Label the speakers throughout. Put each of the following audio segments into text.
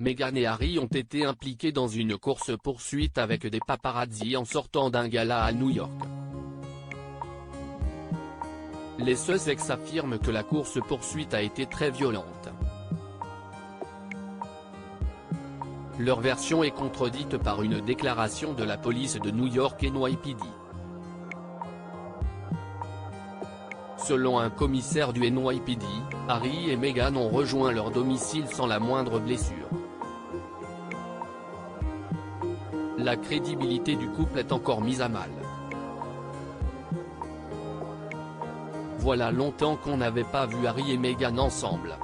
Speaker 1: Meghan et Harry ont été impliqués dans une course-poursuite avec des paparazzis en sortant d'un gala à New York. Les Sussex affirment que la course-poursuite a été très violente. Leur version est contredite par une déclaration de la police de New York NYPD. Selon un commissaire du NYPD, Harry et Meghan ont rejoint leur domicile sans la moindre blessure. La crédibilité du couple est encore mise à mal. Voilà longtemps qu'on n'avait pas vu Harry et Meghan ensemble.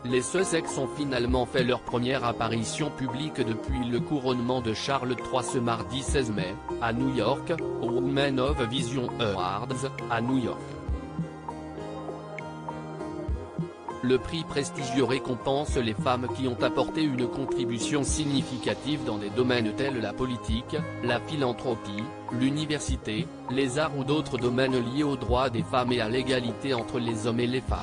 Speaker 1: Les Sussex ont finalement fait leur première apparition publique depuis le couronnement de Charles III ce mardi 16 mai, à New York, aux Women of Vision Awards, à New York. Le prix prestigieux récompense les femmes qui ont apporté une contribution significative dans des domaines tels la politique, la philanthropie, l'université, les arts ou d'autres domaines liés aux droits des femmes et à l'égalité entre les hommes et les femmes.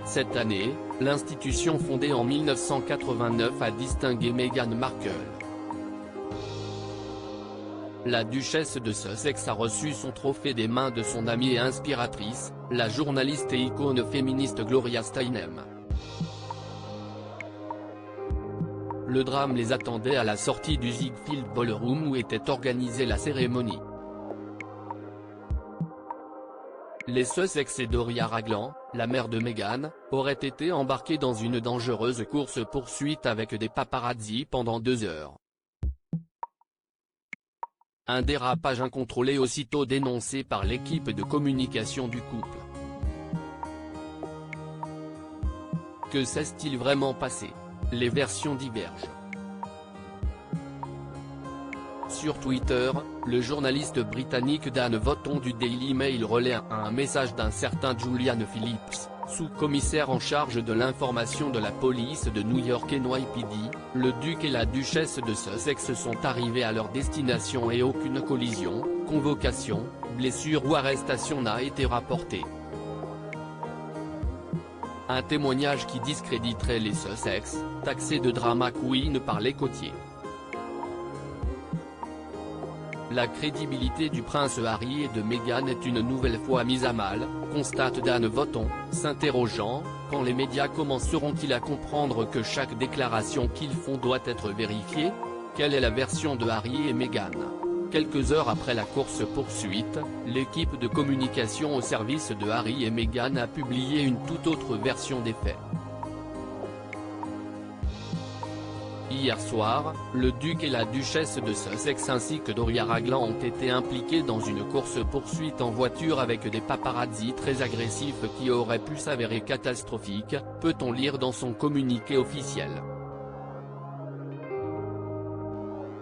Speaker 1: Cette année, l'institution fondée en 1989 a distingué Meghan Markle. La duchesse de Sussex a reçu son trophée des mains de son amie et inspiratrice, la journaliste et icône féministe Gloria Steinem. Le drame les attendait à la sortie du Ziegfeld Ballroom où était organisée la cérémonie. Les Sussex et Doria Ragland, la mère de Meghan, auraient été embarqués dans une dangereuse course-poursuite avec des paparazzis pendant 2 heures. Un dérapage incontrôlé aussitôt dénoncé par l'équipe de communication du couple. Que s'est-il vraiment passé? Les versions divergent. Sur Twitter, le journaliste britannique Dan Wotton du Daily Mail relaie un message d'un certain Julian Phillips, sous-commissaire en charge de l'information de la police de New York NYPD. Le duc et la duchesse de Sussex sont arrivés à leur destination et aucune collision, convocation, blessure ou arrestation n'a été rapportée. Un témoignage qui discréditerait les Sussex, taxés de drama queen par les côtiers. La crédibilité du prince Harry et de Meghan est une nouvelle fois mise à mal, constate Dan Wotton, s'interrogeant, quand les médias commenceront-ils à comprendre que chaque déclaration qu'ils font doit être vérifiée? Quelle est la version de Harry et Meghan? Quelques heures après la course-poursuite, l'équipe de communication au service de Harry et Meghan a publié une toute autre version des faits. Hier soir, le duc et la duchesse de Sussex ainsi que Doria Ragland ont été impliqués dans une course-poursuite en voiture avec des paparazzis très agressifs qui auraient pu s'avérer catastrophiques, peut-on lire dans son communiqué officiel.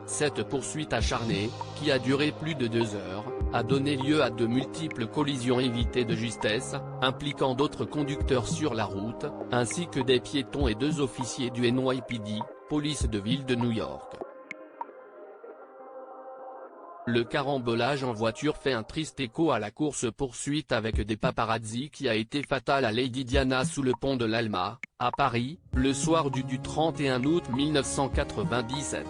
Speaker 1: Cette poursuite acharnée, qui a duré plus de 2 heures, a donné lieu à de multiples collisions évitées de justesse, impliquant d'autres conducteurs sur la route, ainsi que des piétons et 2 officiers du NYPD, police de ville de New York. Le carambolage en voiture fait un triste écho à la course-poursuite avec des paparazzis qui a été fatale à Lady Diana sous le pont de l'Alma, à Paris, le soir du 31 août 1997.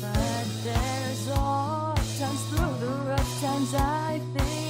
Speaker 2: But there's all times through the rough times I think